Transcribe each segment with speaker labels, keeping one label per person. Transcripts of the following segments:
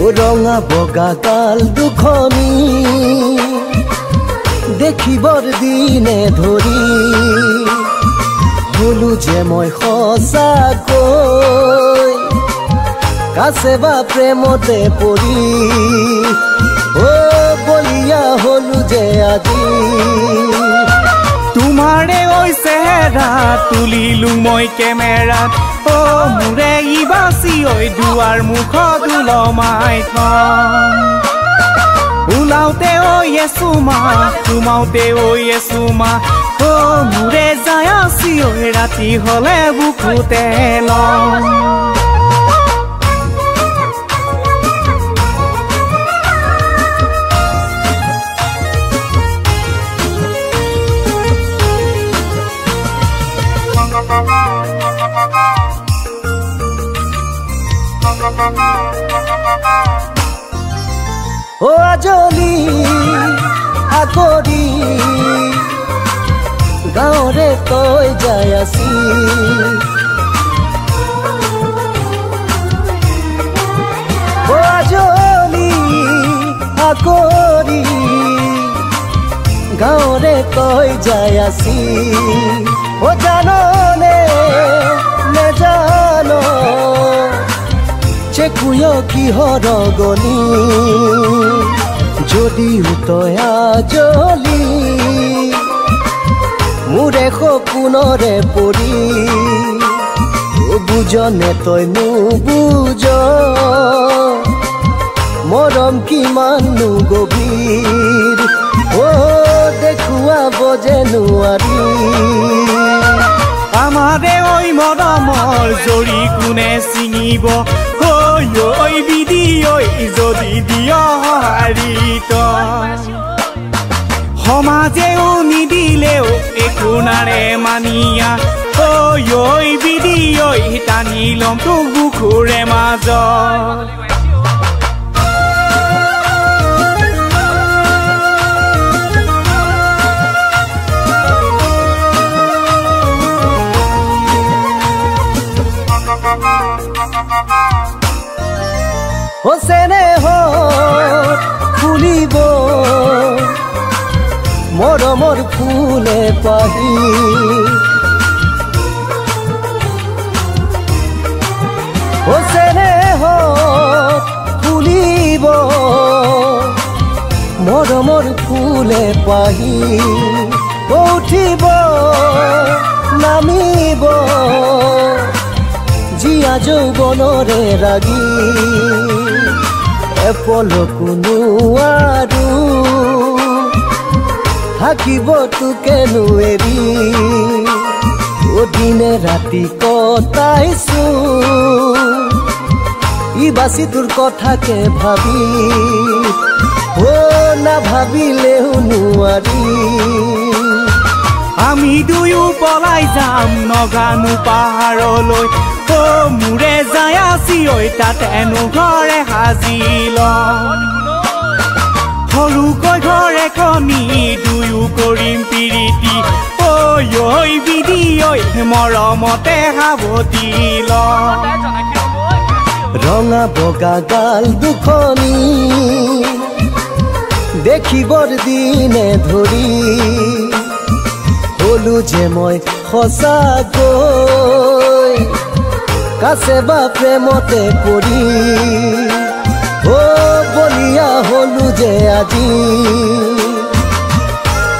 Speaker 1: ৰঙা বগা গাল দুখনি দেখিবৰ দিনে ধৰি হলো যে মই সঁচাকৈ কাছে বা প্ৰেমতে পৰি বলিয়া হলো যে আজি
Speaker 2: তোমাৰে ঐ চেহেৰা তুলিলো মই কেমেৰাত মোৰে ইবাচি ঐ দুৱাৰ মুখত ওলমাই থম ওলাওতে ঐ এচুমা সোমাওতে ঐ এচুমা মোৰে যায় আছি ঐ ৰাতি হলে বুকুতে লম
Speaker 1: আজলি আকৰি গাঁৱৰে তই যাই আছি আজলি আকৰি গাঁৱৰে তই যাই আছি জাননে নেজান চেকুয় কিহৰ গনি যদিও তই আজলি মোৰে সপোনৰে পৰি বুজনে তই নুবুজ মৰম কিমাননো গভীৰ দেখুৱাব যে নোৱাৰি
Speaker 2: আমাৰে ঐ মৰমৰ জৰি কোনে ছিঙিব ঐ বিধি ঐ যদি দিয় হাৰিত সমাজেও নিদিলেও একো নাৰে মানিয়া ঐ বিধি ঐ টানি লম তোক বুকুৰে মাজত
Speaker 1: হোসেনে ফুলিব মৰমৰ ফুলে পাহি হোসেনে ফুলিব মৰমৰ ফুলে পাহি উঠিব নামিব জিয়া যৌৱনৰে ৰাগি এপলকো নোৱাৰো থাকিব তোকেনো এৰি দিনে ৰাতি কটাইছো ইবাচি তোৰ কথাকে ভাবি নাভাবিলেও নোৱাৰি
Speaker 2: আমি দুয়ো পলাই যাম নগানো পাহাৰলৈ মোৰে যায় আছি ঐ তাত এনো ঘৰে সাজি লম সৰুকৈ ঘৰ এখনি দুয়ো কৰিম প্ৰীতি ঐ বিধি ঐ মৰমতে সাৱটি লম
Speaker 1: ৰঙা বগা গাল দুখনি দেখিবৰ দিনে ধৰি হলো যে মই সঁচাকৈ কাছে বা প্ৰেমতে পৰি বলিয়া হলো যে আজি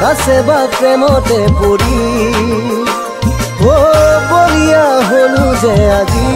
Speaker 1: কাছে বা প্ৰেমতে পৰি বলিয়া হলো যে আজি